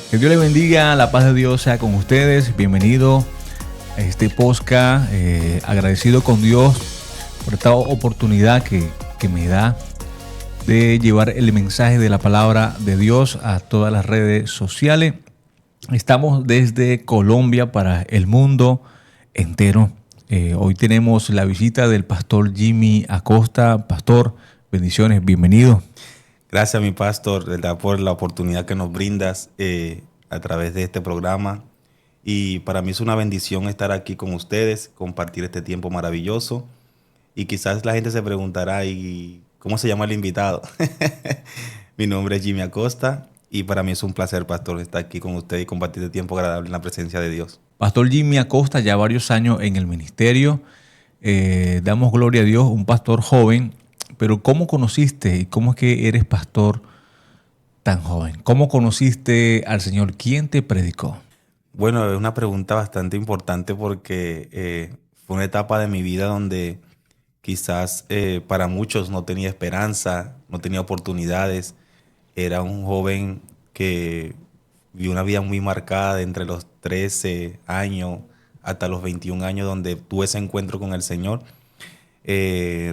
Que Dios le bendiga, la paz de Dios sea con ustedes. Bienvenido a este podcast. Agradecido con Dios por esta oportunidad que me da de llevar el mensaje de la palabra de Dios a todas las redes sociales. Estamos desde Colombia para el mundo entero. Hoy tenemos la visita del pastor Jimmy Acosta. Pastor, bendiciones, bienvenido. Gracias, mi pastor, ¿verdad?, por la oportunidad que nos brindas a través de este programa. Y para mí es una bendición estar aquí con ustedes, compartir este tiempo maravilloso. Y quizás la gente se preguntará, ¿y cómo se llama el invitado? Mi nombre es Jimmy Acosta y para mí es un placer, pastor, estar aquí con usted y compartir este tiempo agradable en la presencia de Dios. Pastor Jimmy Acosta, ya varios años en el ministerio. Damos gloria a Dios, un pastor joven. Pero ¿cómo conociste y cómo es que eres pastor tan joven? ¿Cómo conociste al Señor? ¿Quién te predicó? Bueno, es una pregunta bastante importante porque fue una etapa de mi vida donde quizás para muchos no tenía esperanza, no tenía oportunidades. Era un joven que vivió una vida muy marcada de entre los 13 años hasta los 21 años donde tuve ese encuentro con el Señor.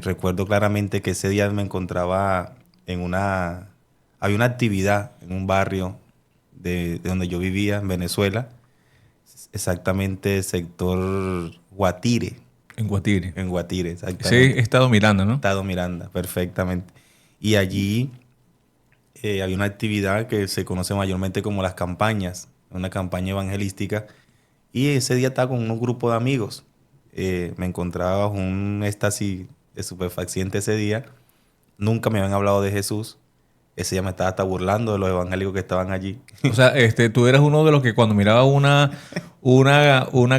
Recuerdo claramente que ese día me encontraba había una actividad en un barrio de donde yo vivía, en Venezuela, exactamente sector Guatire. En Guatire. En Guatire, Sí, exactamente. Estado Miranda, ¿no? Estado Miranda, perfectamente. Y allí había una actividad que se conoce mayormente como las campañas, una campaña evangelística. Y ese día estaba con un grupo de amigos. Me encontraba bajo un éxtasis estupefacciente ese día. Nunca me habían hablado de Jesús. Ese día me estaba hasta burlando de los evangélicos que estaban allí. O sea, tú eras uno de los que cuando miraba una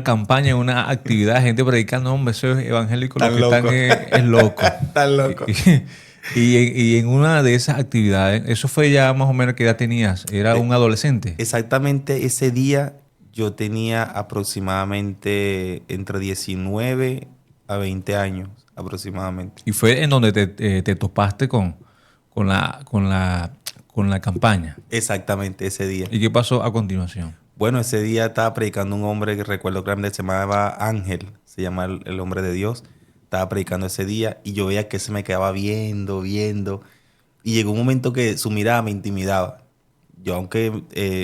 campaña, una actividad, gente predicando, hombre, eso es evangélico, lo Tan que están loco. es loco. Tan loco. Y en una de esas actividades, eso fue ya más o menos que edad tenías, era un adolescente. Exactamente ese día yo tenía aproximadamente entre 19 a 20 años aproximadamente. Y fue en donde te topaste con la campaña. Exactamente ese día. ¿Y qué pasó a continuación? Bueno, ese día estaba predicando un hombre que recuerdo claramente, se llamaba Ángel, se llama el hombre de Dios. Estaba predicando ese día y yo veía que se me quedaba viendo. Y llegó un momento que su mirada me intimidaba. Yo, aunque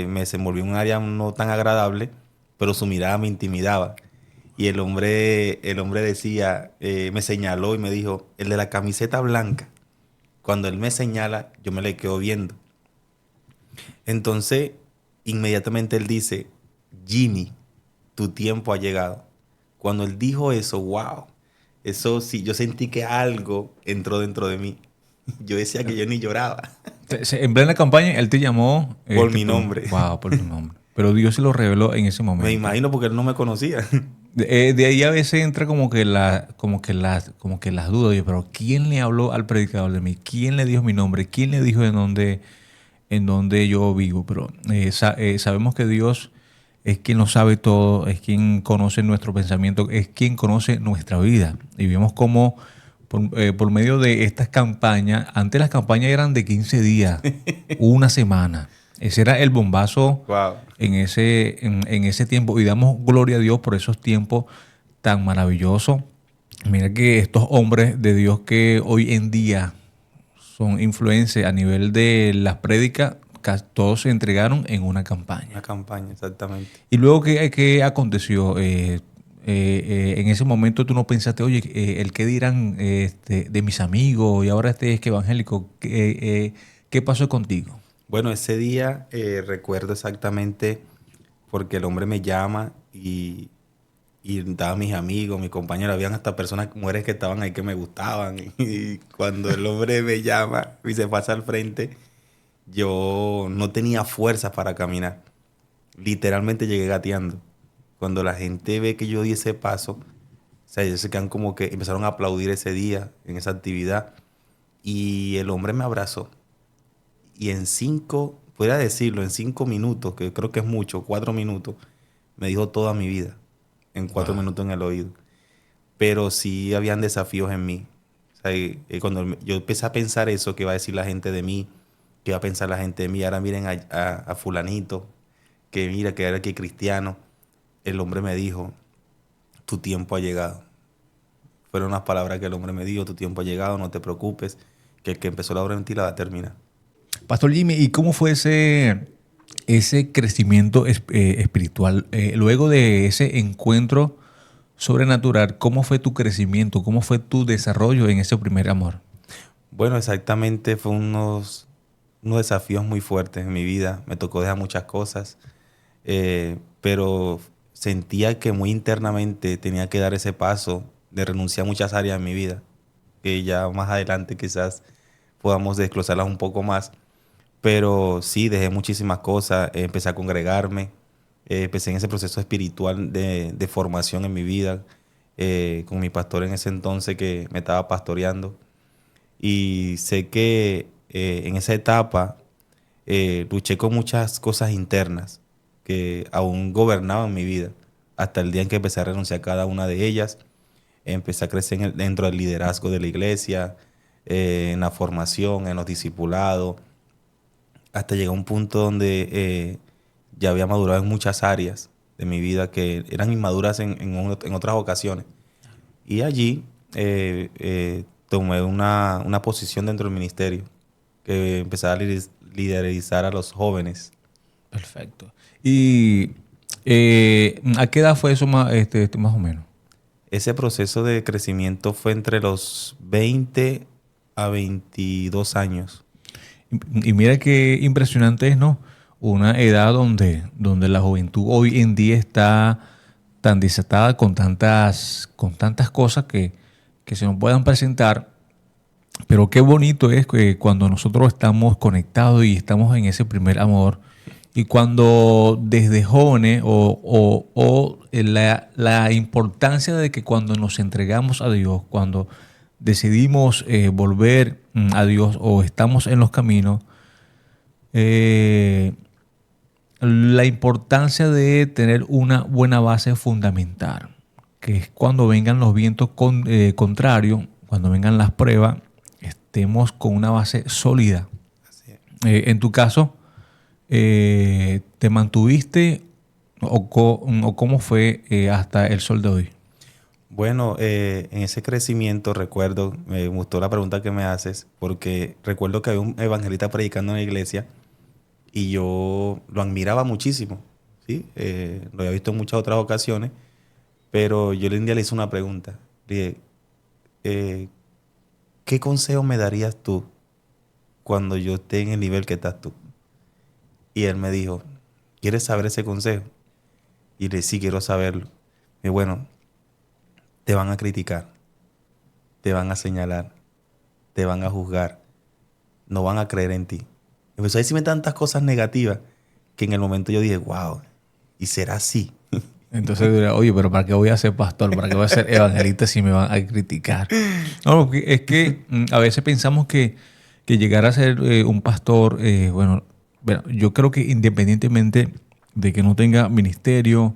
me desenvolví en un área no tan agradable, pero su mirada me intimidaba. Y el hombre decía, me señaló y me dijo, el de la camiseta blanca. Cuando él me señala, yo me le quedo viendo. Entonces, inmediatamente él dice, Jimmy, tu tiempo ha llegado. Cuando él dijo eso, wow, eso sí, yo sentí que algo entró dentro de mí. Yo decía que yo ni lloraba. En plena campaña, él te llamó Por mi nombre. Wow, por tu nombre. Pero Dios se lo reveló en ese momento. Me imagino porque él no me conocía. De ahí a veces entra como que las dudas. Oye, pero ¿quién le habló al predicador de mí? ¿Quién le dijo mi nombre? ¿Quién le dijo en dónde yo vivo? Pero sabemos que Dios es quien lo sabe todo, es quien conoce nuestro pensamiento, es quien conoce nuestra vida. Y vemos cómo por medio de estas campañas, antes las campañas eran de 15 días, una semana. Ese era el bombazo Wow. en ese tiempo. Y damos gloria a Dios por esos tiempos tan maravillosos. Mira que estos hombres de Dios que hoy en día son influencers a nivel de las prédicas, todos se entregaron en una campaña. Una campaña, exactamente. Y luego, ¿qué aconteció? En ese momento tú no pensaste, oye, el qué dirán de mis amigos y ahora es que evangélico. ¿Qué pasó contigo? Bueno, ese día recuerdo exactamente porque el hombre me llama y estaban mis amigos, mis compañeros, habían hasta personas, mujeres que estaban ahí que me gustaban. Y cuando el hombre me llama y se pasa al frente, yo no tenía fuerzas para caminar. Literalmente llegué gateando. Cuando la gente ve que yo di ese paso, o sea, ellos se quedan como que empezaron a aplaudir ese día en esa actividad. Y el hombre me abrazó. Y podría decirlo, en 5 minutos, que creo que es mucho, 4 minutos, me dijo toda mi vida. En 4 minutos en el oído. Pero sí habían desafíos en mí. O sea, cuando yo empecé a pensar eso, qué va a decir la gente de mí, qué va a pensar la gente de mí. Ahora miren a fulanito, que mira, que era que cristiano, el hombre me dijo, tu tiempo ha llegado. Fueron las palabras que el hombre me dijo, tu tiempo ha llegado, no te preocupes, que el que empezó la obra en ti la va a terminar. Pastor Jimmy, ¿y cómo fue ese crecimiento espiritual? Luego de ese encuentro sobrenatural, ¿cómo fue tu crecimiento? ¿Cómo fue tu desarrollo en ese primer amor? Bueno, exactamente, fue unos desafíos muy fuertes en mi vida. Me tocó dejar muchas cosas, pero sentía que muy internamente tenía que dar ese paso de renunciar a muchas áreas de mi vida, que ya más adelante quizás podamos desglosarlas un poco más. Pero sí, dejé muchísimas cosas, empecé a congregarme, empecé en ese proceso espiritual de formación en mi vida, con mi pastor en ese entonces que me estaba pastoreando. Y sé que en esa etapa luché con muchas cosas internas que aún gobernaban mi vida, hasta el día en que empecé a renunciar a cada una de ellas. Empecé a crecer dentro del liderazgo de la iglesia, en la formación, en los discipulados, hasta llegar a un punto donde ya había madurado en muchas áreas de mi vida que eran inmaduras en otras ocasiones. Y allí tomé una posición dentro del ministerio, que empecé a liderizar a los jóvenes. Perfecto. ¿Y a qué edad fue eso más o menos? Ese proceso de crecimiento fue entre los 20 a 22 años. Y mira qué impresionante es, ¿no? Una edad donde la juventud hoy en día está tan desatada con tantas cosas que se nos puedan presentar. Pero qué bonito es que cuando nosotros estamos conectados y estamos en ese primer amor y cuando desde jóvenes o la importancia de que cuando nos entregamos a Dios, cuando decidimos volver a Dios o estamos en los caminos, eh, la importancia de tener una buena base fundamental, que es cuando vengan los vientos contrarios, cuando vengan las pruebas, estemos con una base sólida. Así es. En tu caso, ¿te mantuviste o cómo fue hasta el sol de hoy? Bueno, en ese crecimiento recuerdo, me gustó la pregunta que me haces, porque recuerdo que había un evangelista predicando en la iglesia y yo lo admiraba muchísimo, ¿sí? Lo había visto en muchas otras ocasiones, pero yo un día le hice una pregunta. Le dije, eh, ¿qué consejo me darías tú cuando yo esté en el nivel que estás tú? Y él me dijo, ¿quieres saber ese consejo? Y le dije, sí, quiero saberlo. Y bueno, te van a criticar, te van a señalar, te van a juzgar, no van a creer en ti. Empezó a decirme tantas cosas negativas que en el momento yo dije, wow, ¿y será así? Entonces dirá, oye, pero ¿para qué voy a ser pastor? ¿Para qué voy a ser evangelista si me van a criticar? No, porque es que a veces pensamos que llegar a ser un pastor, bueno, yo creo que independientemente de que no tenga ministerio,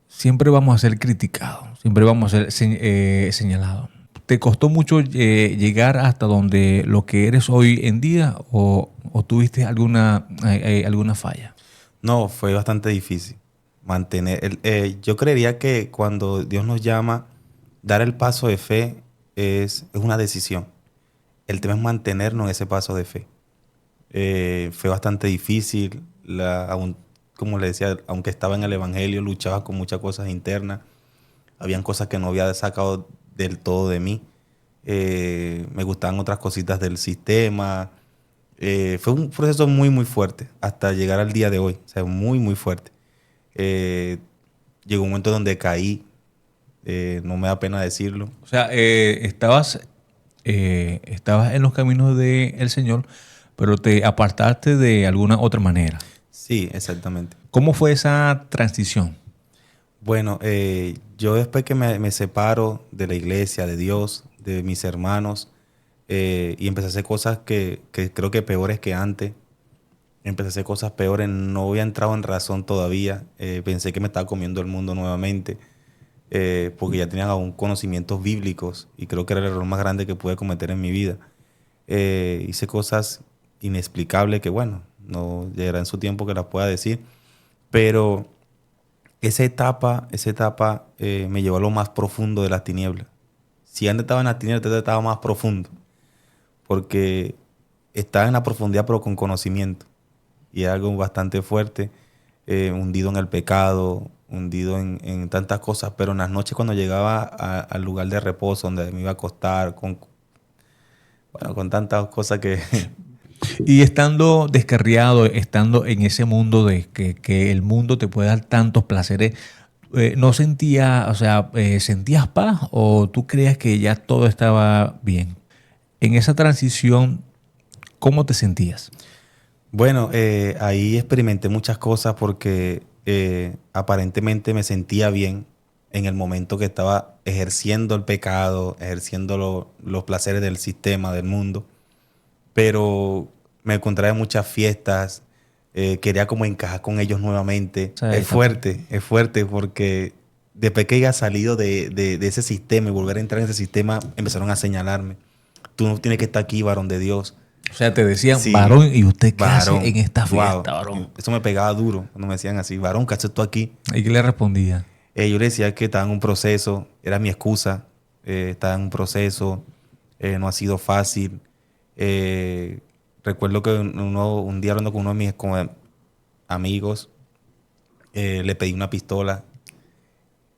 siempre vamos a ser criticados, siempre vamos a ser señalados. ¿Te costó mucho llegar hasta donde lo que eres hoy en día o tuviste alguna falla? No, fue bastante difícil mantener. Yo creería que cuando Dios nos llama, dar el paso de fe es una decisión. El tema es mantenernos en ese paso de fe. Fue bastante difícil, aún, como le decía, aunque estaba en el Evangelio, luchaba con muchas cosas internas. Habían cosas que no había sacado del todo de mí. Me gustaban otras cositas del sistema. Fue un proceso muy, muy fuerte hasta llegar al día de hoy. O sea, muy, muy fuerte. Eh, Llegó un momento donde caí. No me da pena decirlo. O sea, estabas en los caminos del Señor, pero te apartaste de alguna otra manera. Sí, exactamente. ¿Cómo fue esa transición? Bueno, yo después que me separo de la iglesia, de Dios, de mis hermanos, y empecé a hacer cosas que creo que peores que antes. Empecé a hacer cosas peores, no había entrado en razón todavía. Pensé que me estaba comiendo el mundo nuevamente, porque ya tenía aún conocimientos bíblicos y creo que era el error más grande que pude cometer en mi vida. Hice cosas inexplicables que, bueno, no llegará en su tiempo que las pueda decir. Pero esa etapa me llevó a lo más profundo de las tinieblas. Si antes estaba en las tinieblas, entonces estaba más profundo. Porque estaba en la profundidad, pero con conocimiento. Y es algo bastante fuerte, hundido en el pecado, hundido en tantas cosas. Pero en las noches cuando llegaba al lugar de reposo, donde me iba a acostar, con tantas cosas que... Y estando descarriado, estando en ese mundo de que el mundo te puede dar tantos placeres, ¿no sentías, o sea, sentías paz o tú creías que ya todo estaba bien? En esa transición, ¿cómo te sentías? Bueno, ahí experimenté muchas cosas porque aparentemente me sentía bien en el momento que estaba ejerciendo el pecado, ejerciendo los placeres del sistema, del mundo. Pero me encontraba en muchas fiestas, quería como encajar con ellos nuevamente. O sea, Es fuerte porque después que haya salido de ese sistema y volver a entrar en ese sistema, empezaron a señalarme. Tú no tienes que estar aquí, varón de Dios. o sea, te decían, Sí, varón, ¿y usted qué hace varón. en esta Wow. fiesta, varón? Eso me pegaba duro cuando me decían así, varón, ¿qué haces tú aquí? ¿Y qué le respondía? Yo le decía que estaba en un proceso, era mi excusa, estaba en un proceso, no ha sido fácil. Eh, Recuerdo que un día hablando con uno de mis como amigos, le pedí una pistola,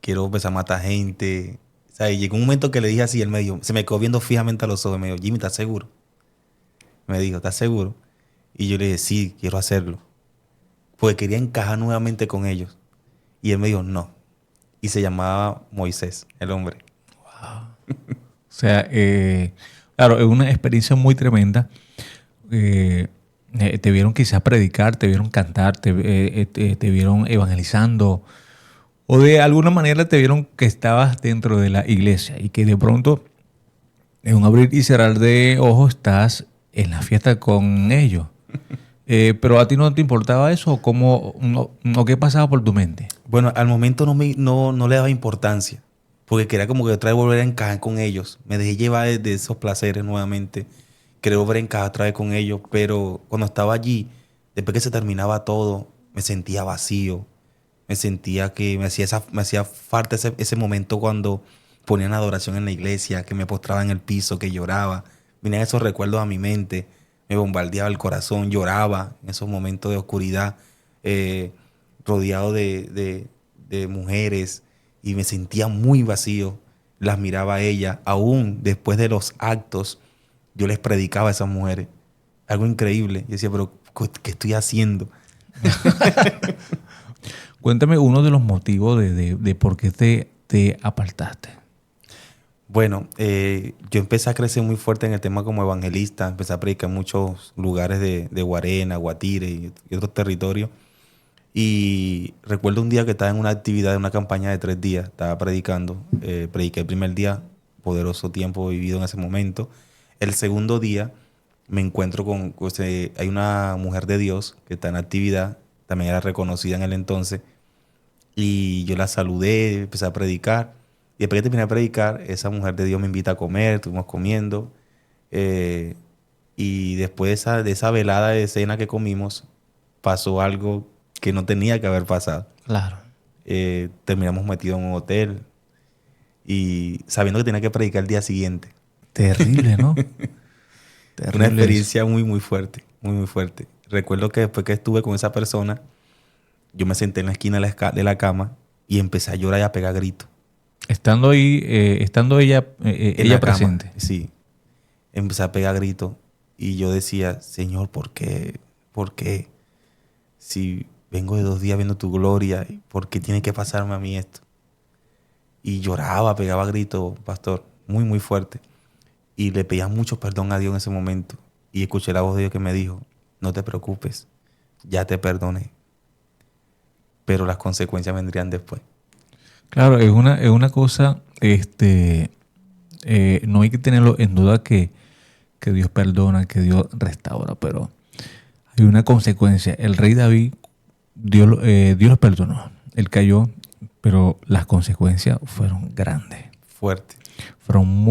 quiero empezar a matar gente. O sea, y llegó un momento que le dije así, él me dijo, se me quedó viendo fijamente a los ojos, me dijo, Jimmy, ¿estás seguro? Me dijo, ¿estás seguro? Y yo le dije, sí, quiero hacerlo. Porque quería encajar nuevamente con ellos. Y él me dijo, no. Y se llamaba Moisés, el hombre. O sea, claro, es una experiencia muy tremenda. Te vieron quizás predicar, te vieron cantar, te vieron evangelizando, o de alguna manera te vieron que estabas dentro de la iglesia y que de pronto, en un abrir y cerrar de ojos, estás en la fiesta con ellos. Pero a ti no te importaba eso, ¿cómo, no, qué pasaba por tu mente? Bueno, al momento no le daba importancia. Porque quería como que otra vez volver a encajar con ellos. Me dejé llevar de esos placeres nuevamente. Quería volver a encajar otra vez con ellos. Pero cuando estaba allí, después que se terminaba todo, me sentía vacío. Me sentía que me hacía falta ese momento cuando ponían adoración en la iglesia, que me postraba en el piso, que lloraba. Venían esos recuerdos a mi mente, me bombardeaba el corazón, lloraba en esos momentos de oscuridad, rodeado de mujeres, y me sentía muy vacío. Las miraba a ellas, aún después de los actos, yo les predicaba a esas mujeres. Algo increíble. Yo decía, pero ¿qué estoy haciendo? Cuéntame uno de los motivos de por qué te apartaste. Bueno, yo empecé a crecer muy fuerte en el tema como evangelista. Empecé a predicar en muchos lugares de Guarena, Guatire y otros territorios. Y recuerdo un día que estaba en una actividad, en una campaña de 3 días. Estaba predicando. Prediqué el primer día, poderoso tiempo vivido en ese momento. El segundo día me encuentro hay una mujer de Dios que está en actividad. También era reconocida en el entonces. Y yo la saludé, empecé a predicar. Y después que terminé de predicar, esa mujer de Dios me invita a comer, estuvimos comiendo. Y después de esa velada de cena que comimos, pasó algo que no tenía que haber pasado. Claro. Terminamos metidos en un hotel y sabiendo que tenía que predicar el día siguiente. Terrible, ¿no? Terrible Una eso. experiencia muy, muy fuerte, muy, muy fuerte. Recuerdo que después que estuve con esa persona, yo me senté en la esquina de la cama y empecé a llorar y a pegar gritos. Estando ahí, estando ella, En ella la cama, presente. sí. Empecé a pegar gritos y yo decía, Señor, ¿por qué? ¿Por qué? Si vengo de 2 días viendo tu gloria, ¿por qué tiene que pasarme a mí esto? Y lloraba, pegaba gritos, pastor, muy, muy fuerte. Y le pedía mucho perdón a Dios en ese momento. Y escuché la voz de Dios que me dijo, no te preocupes, ya te perdoné. Pero las consecuencias vendrían después. Claro, es una cosa, no hay que tenerlo en duda que Dios perdona, que Dios restaura, pero hay una consecuencia. El rey David, Dios lo perdonó, él cayó, pero las consecuencias fueron grandes. Fuerte. Fueron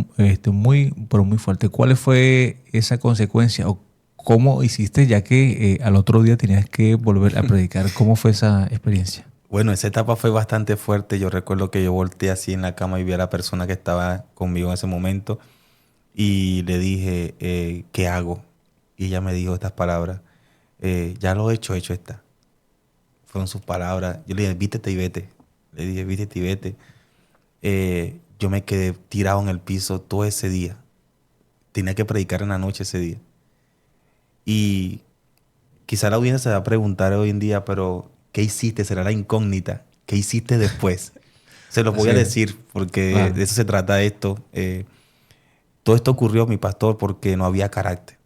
pero muy fuertes. ¿Cuál fue esa consecuencia o ¿cómo hiciste ya que al otro día tenías que volver a predicar? ¿Cómo fue esa experiencia? Bueno, esa etapa fue bastante fuerte. Yo recuerdo que yo volteé así en la cama y vi a la persona que estaba conmigo en ese momento y le dije, ¿qué hago? Y ella me dijo estas palabras, ya lo he hecho está. Fueron sus palabras. Yo le dije, vístete y vete. Le dije, vístete y vete. Yo me quedé tirado en el piso todo ese día. Tenía que predicar en la noche ese día. Y quizá la audiencia se va a preguntar hoy en día, pero ¿qué hiciste? Será la incógnita. ¿Qué hiciste después? Se los voy a decir porque Claro. de eso se trata esto. Todo esto ocurrió, mi pastor, porque no había carácter.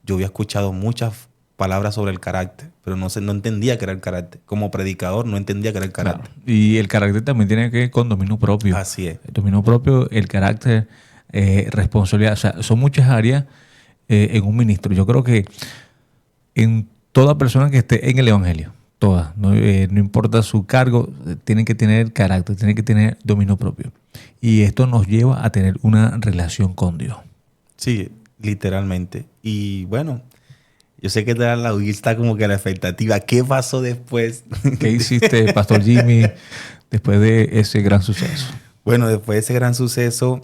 Yo había escuchado muchas palabras sobre el carácter, pero no entendía qué era el carácter. Como predicador no entendía qué era el carácter. Claro. Y el carácter también tiene que ver con dominio propio. Así es. El dominio propio, el carácter, responsabilidad. O sea, son muchas áreas en un ministro. Yo creo que en toda persona que esté en el evangelio, todas, no importa su cargo, tienen que tener carácter, tienen que tener dominio propio. Y esto nos lleva a tener una relación con Dios. Sí, literalmente. Y bueno, yo sé que la audiencia está como que a la expectativa. ¿Qué pasó después? ¿Qué hiciste, Pastor Jimmy, después de ese gran suceso? Bueno, después de ese gran suceso,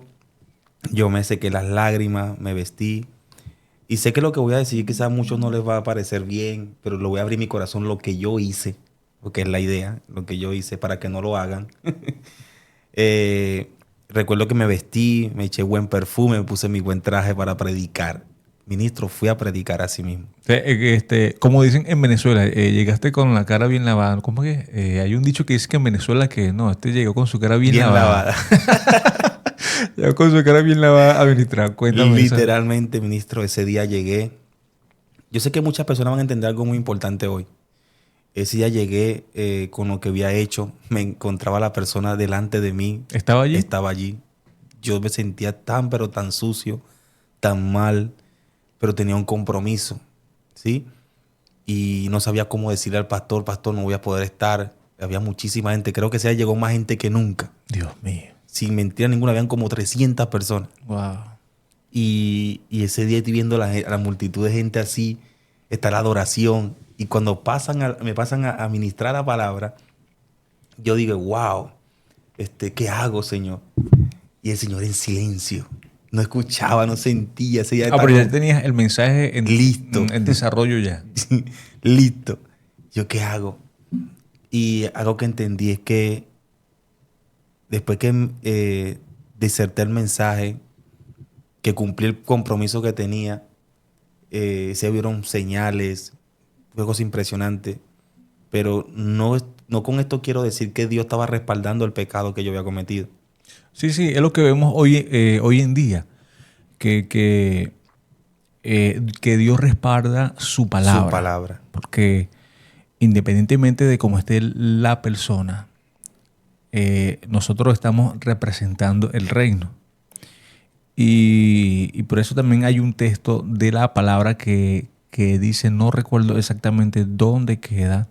yo me sequé las lágrimas, me vestí. Y sé que lo que voy a decir quizás a muchos no les va a parecer bien, pero lo voy a abrir mi corazón lo que yo hice, porque es la idea, lo que yo hice para que no lo hagan. Recuerdo que me vestí, me eché buen perfume, me puse mi buen traje para predicar. Ministro, fui a predicar así mismo. Como dicen en Venezuela, llegaste con la cara bien lavada. ¿Cómo que? Hay un dicho que dice que en Venezuela que no, llegó con su cara bien lavada. Llegó con su cara bien lavada a ministrar. Cuéntame. Literalmente, ministro, ese día llegué. Yo sé que muchas personas van a entender algo muy importante hoy. Ese día llegué con lo que había hecho. Me encontraba la persona delante de mí. ¿Estaba allí? Estaba allí. Yo me sentía tan, pero tan sucio, tan mal, pero tenía un compromiso, ¿sí? Y no sabía cómo decirle al pastor, no voy a poder estar. Había muchísima gente. Creo que ese día llegó más gente que nunca. Dios mío. Sin mentira ninguna, habían como 300 personas. Wow. Y ese día estoy viendo a la multitud de gente así, está la adoración. Y cuando me pasan a ministrar la palabra, yo digo, wow, ¿qué hago, Señor? Y el Señor en silencio. No escuchaba, no sentía. Ese día pero ya tenías el mensaje listo. En desarrollo ya. Listo. ¿Yo qué hago? Y algo que entendí es que después que diserté el mensaje, que cumplí el compromiso que tenía, se vieron señales, fue cosa impresionante. Pero no con esto quiero decir que Dios estaba respaldando el pecado que yo había cometido. Sí, es lo que vemos hoy en día, que Dios respalda su palabra. Su palabra. Porque independientemente de cómo esté la persona, nosotros estamos representando el reino. Y por eso también hay un texto de la palabra que dice, no recuerdo exactamente dónde queda,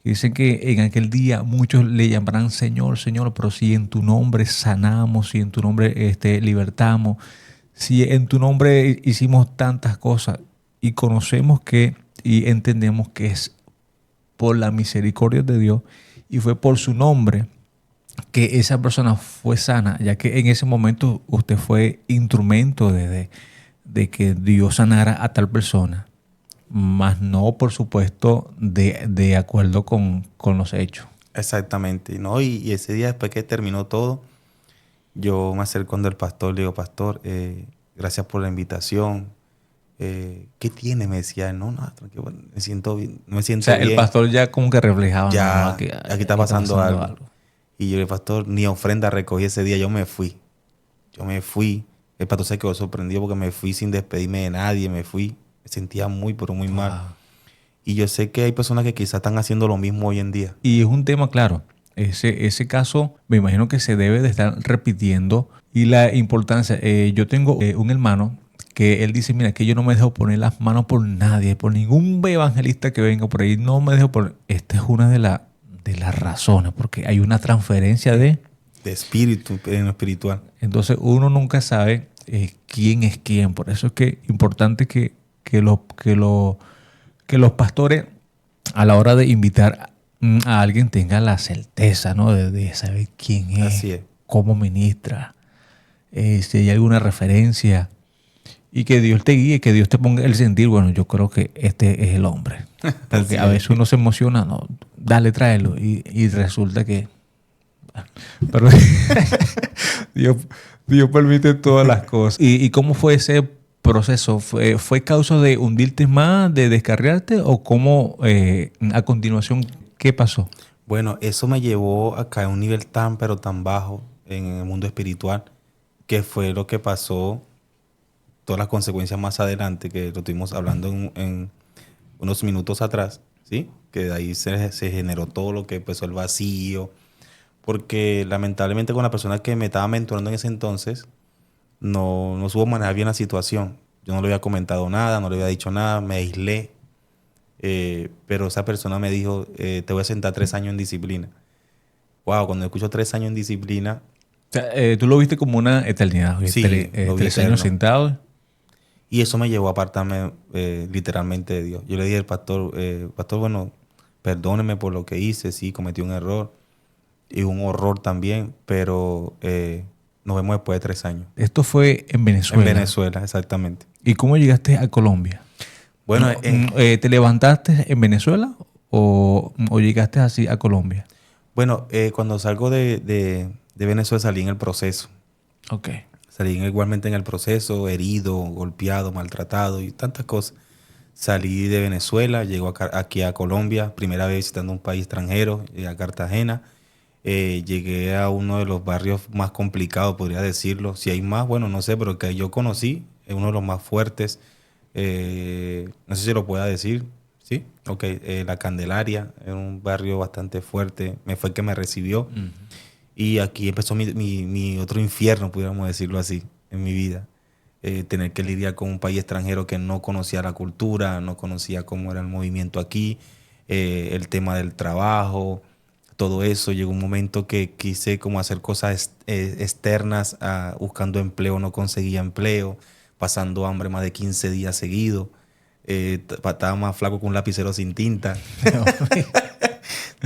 dicen que en aquel día muchos le llamarán Señor, Señor, pero si en tu nombre sanamos, si en tu nombre libertamos, si en tu nombre hicimos tantas cosas y conocemos y entendemos que es por la misericordia de Dios y fue por su nombre que esa persona fue sana, ya que en ese momento usted fue instrumento de que Dios sanara a tal persona. Más no, por supuesto, de acuerdo con los hechos. Exactamente, ¿no? Y ese día, después que terminó todo, yo me acerco donde el pastor, le digo, pastor, gracias por la invitación. ¿Qué tiene? Me decía, no, tranquilo, me siento bien. No me siento bien. El pastor ya como que reflejaba. Ya, ¿no? Que aquí está pasando algo. Y yo, el pastor, ni ofrenda recogí ese día, yo me fui. El pastor se quedó sorprendido porque me fui sin despedirme de nadie, me fui. Me sentía muy, pero muy mal. Y yo sé que hay personas que quizás están haciendo lo mismo hoy en día. Y es un tema, claro. Ese caso me imagino que se debe de estar repitiendo. Y la importancia, yo tengo un hermano que él dice, mira, que yo no me dejo poner las manos por nadie, por ningún evangelista que venga por ahí, no me dejo poner. Esta es una de las razones, porque hay una transferencia de espíritu, en lo espiritual. Entonces uno nunca sabe quién es quién. Por eso es que es importante que que los pastores a la hora de invitar a alguien tengan la certeza, ¿no? De saber quién es, Así es. cómo ministra, si hay alguna referencia y que Dios te guíe, que Dios te ponga el sentir, bueno, yo creo que este es el hombre. Porque Así a es. veces uno se emociona, no, dale, tráelo y resulta que... Pero Dios, Dios permite todas las cosas. ¿Y cómo fue ese proceso? ¿Fue causa de hundirte más, de descarriarte o cómo a continuación qué pasó? Bueno, eso me llevó a caer a un nivel tan, pero tan bajo en el mundo espiritual, que fue lo que pasó, todas las consecuencias más adelante, que lo estuvimos hablando en unos minutos atrás, ¿sí? Que de ahí se generó todo lo que empezó el vacío, porque lamentablemente con la persona que me estaba mentorando en ese entonces, no supo manejar bien la situación. Yo no le había comentado nada, no le había dicho nada, me aislé. Pero esa persona me dijo, te voy a sentar 3 años en disciplina. Wow, cuando escucho 3 años en disciplina, O sea, tú lo viste como una eternidad, oye, sí, lo vi 3 años eterno. sentados. Y eso me llevó a apartarme literalmente de Dios. Yo le dije al pastor, pastor, bueno, perdóneme por lo que hice, sí, cometí un error y un horror también, pero nos vemos después de 3 años. Esto fue en En Venezuela. Venezuela, exactamente. ¿Y cómo llegaste a Colombia? Bueno, ¿Te levantaste en Venezuela o llegaste así a Colombia? bueno, cuando salgo de Venezuela salí en el proceso. Ok. Salí igualmente en el proceso, herido, golpeado, maltratado y tantas cosas. Salí de Venezuela, llego aquí a Colombia, primera vez visitando un país extranjero, a Cartagena. Llegué a uno de los barrios más complicados, podría decirlo. Si hay más, bueno, no sé, pero que yo conocí, es uno de los más fuertes. No sé si lo pueda decir, ¿sí? Ok, La Candelaria, es un barrio bastante fuerte. Fue el que me recibió. Y aquí empezó mi otro infierno, pudiéramos decirlo así, en mi vida. Tener que lidiar con un país extranjero que no conocía la cultura, no conocía cómo era el movimiento aquí, el tema del trabajo, todo eso. Llegó un momento que quise como hacer cosas externas, buscando empleo, no conseguía empleo, pasando hambre más de 15 días seguidos. Estaba más flaco que un lapicero sin tinta.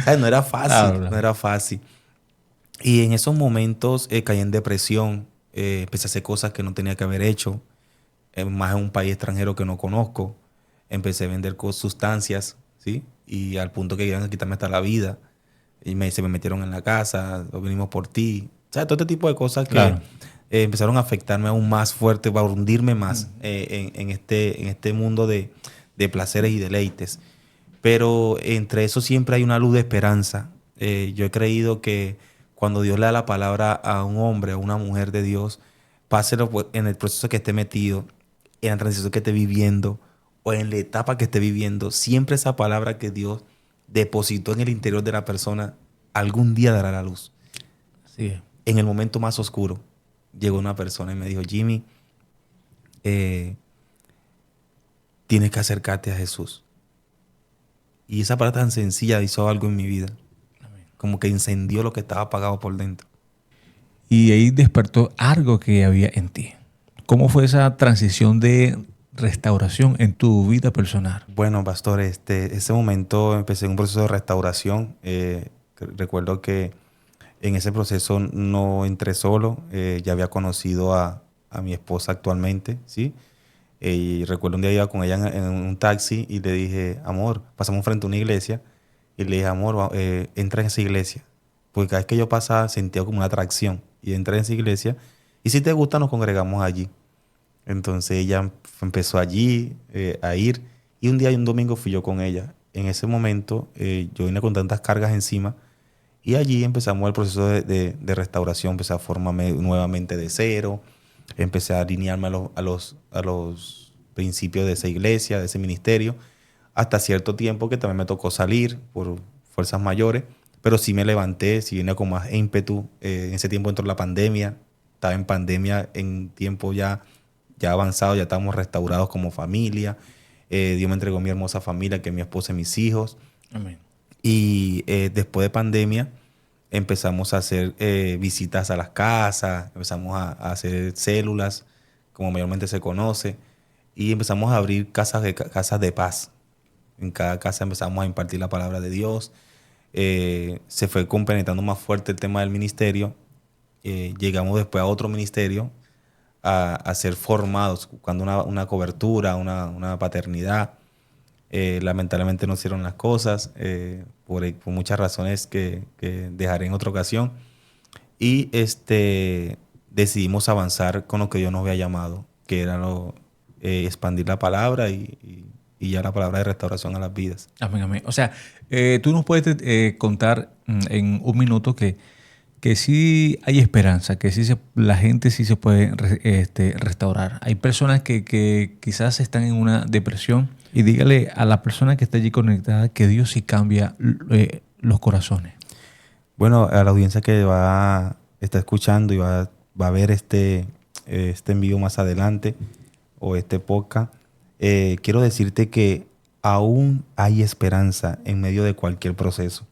¿Sabes? No era fácil, Claro. no era fácil. Y en esos momentos caí en depresión, empecé a hacer cosas que no tenía que haber hecho, más en un país extranjero que no conozco. Empecé a vender sustancias, ¿sí? Y al punto que querían quitarme hasta la vida. Y se me metieron en la casa, o venimos por ti. O sea, todo este tipo de cosas que Claro. empezaron a afectarme aún más fuerte, para hundirme más en este mundo de placeres y deleites. Pero entre eso siempre hay una luz de esperanza. Yo he creído que cuando Dios le da la palabra a un hombre, a una mujer de Dios, páselo en el proceso que esté metido, en la transición que esté viviendo o en la etapa que esté viviendo, siempre esa palabra que Dios depositó en el interior de la persona algún día dará la luz. Así es. En el momento más oscuro llegó una persona y me dijo, Jimmy, tienes que acercarte a Jesús. Y esa palabra tan sencilla hizo algo en mi vida. Como que incendió lo que estaba apagado por dentro. Y ahí despertó algo que había en ti. ¿Cómo fue esa transición de restauración en tu vida personal? Bueno, pastor, ese momento empecé un proceso de restauración. Recuerdo que en ese proceso no entré solo. Ya había conocido a mi esposa actualmente, ¿sí? Y recuerdo un día iba con ella en un taxi y le dije, amor, pasamos frente a una iglesia. Y le dije, amor, entra en esa iglesia. Porque cada vez que yo pasaba sentía como una atracción. Y entré en esa iglesia. Y si te gusta, nos congregamos allí. Entonces ella empezó allí a ir. Y un día y un domingo fui yo con ella. En ese momento yo vine con tantas cargas encima. Y allí empezamos el proceso de restauración. Empecé a formarme nuevamente de cero. Empecé a alinearme a los principios de esa iglesia, de ese ministerio. Hasta cierto tiempo que también me tocó salir por fuerzas mayores. Pero sí me levanté, sí vine con más ímpetu. En ese tiempo entró la pandemia. Estaba en pandemia en tiempo ya avanzado, ya estábamos restaurados como familia. Dios me entregó mi hermosa familia, que es mi esposa y mis hijos. Amén. Y después de pandemia empezamos a hacer visitas a las casas, empezamos a hacer células, como mayormente se conoce. y empezamos a abrir casas de paz. En cada casa empezamos a impartir la palabra de Dios. Se fue compenetrando más fuerte el tema del ministerio. Llegamos después a otro ministerio a ser formados, buscando una cobertura, una paternidad. Lamentablemente no hicieron las cosas por muchas razones que dejaré en otra ocasión. Y decidimos avanzar con lo que Dios nos había llamado, que era expandir la palabra y ya la palabra de restauración a las vidas. Amén, amén. O sea, tú nos puedes contar en un minuto que sí hay esperanza, que sí la gente sí se puede restaurar. Hay personas que quizás están en una depresión, y dígale a la persona que está allí conectada que Dios sí cambia los corazones. Bueno, a la audiencia que está escuchando y va a ver este envío más adelante o este podcast, quiero decirte que aún hay esperanza en medio de cualquier proceso.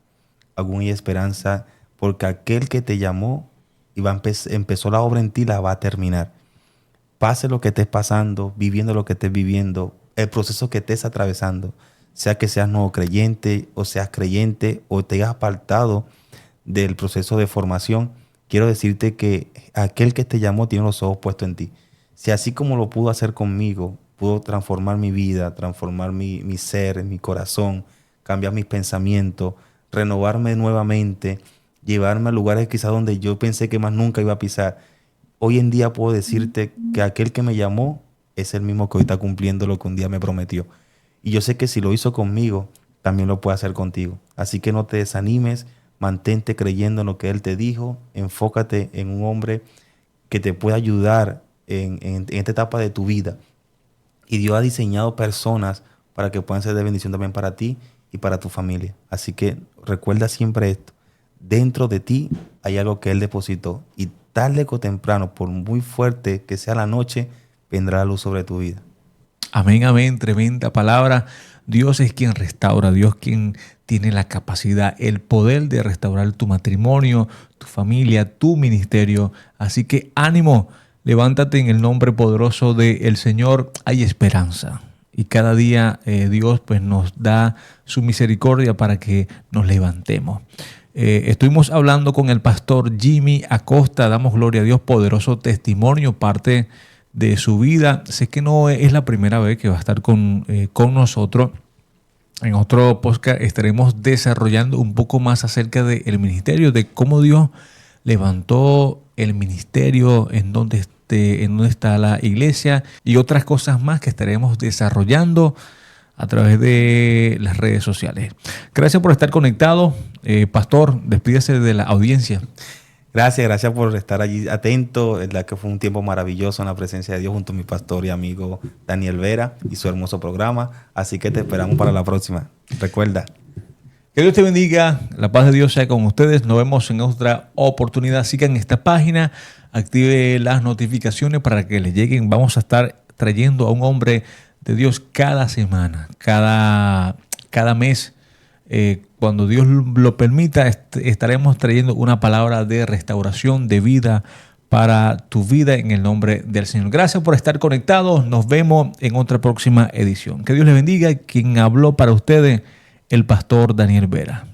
Aún hay esperanza porque aquel que te llamó y empezó la obra en ti, la va a terminar. Pase lo que estés pasando, viviendo lo que estés viviendo, el proceso que estés atravesando, sea que seas nuevo creyente o seas creyente o te hayas apartado del proceso de formación, quiero decirte que aquel que te llamó tiene los ojos puestos en ti. Si así como lo pudo hacer conmigo, pudo transformar mi vida, transformar mi ser, mi corazón, cambiar mis pensamientos, renovarme nuevamente, llevarme a lugares quizás donde yo pensé que más nunca iba a pisar. Hoy en día puedo decirte que aquel que me llamó es el mismo que hoy está cumpliendo lo que un día me prometió. Y yo sé que si lo hizo conmigo, también lo puede hacer contigo. Así que no te desanimes, mantente creyendo en lo que Él te dijo, enfócate en un hombre que te pueda ayudar en esta etapa de tu vida. Y Dios ha diseñado personas para que puedan ser de bendición también para ti y para tu familia. Así que recuerda siempre esto. Dentro de ti hay algo que Él depositó y tarde o temprano, por muy fuerte que sea la noche, vendrá la luz sobre tu vida. Amén, amén. Tremenda palabra. Dios es quien restaura, Dios quien tiene la capacidad, el poder de restaurar tu matrimonio, tu familia, tu ministerio. Así que ánimo, levántate en el nombre poderoso del Señor. Hay esperanza. Y cada día Dios pues, nos da su misericordia para que nos levantemos. Estuvimos hablando con el pastor Jimmy Acosta. Damos gloria a Dios, poderoso testimonio, parte de su vida. Sé que no es la primera vez que va a estar con nosotros. En otro podcast estaremos desarrollando un poco más acerca del ministerio, de cómo Dios levantó el ministerio, en dónde está la iglesia y otras cosas más que estaremos desarrollando a través de las redes sociales. Gracias por estar conectado. Pastor, despídese de la audiencia. Gracias por estar allí atento. Es verdad que fue un tiempo maravilloso en la presencia de Dios junto a mi pastor y amigo Daniel Vera y su hermoso programa. Así que te esperamos para la próxima. Recuerda. Que Dios te bendiga. La paz de Dios sea con ustedes. Nos vemos en otra oportunidad. Sigan esta página. Active las notificaciones para que les lleguen. Vamos a estar trayendo a un hombre de Dios cada semana, cada mes. Cuando Dios lo permita, estaremos trayendo una palabra de restauración, de vida para tu vida en el nombre del Señor. Gracias por estar conectados. Nos vemos en otra próxima edición. Que Dios les bendiga. Quien habló para ustedes, el pastor Daniel Vera.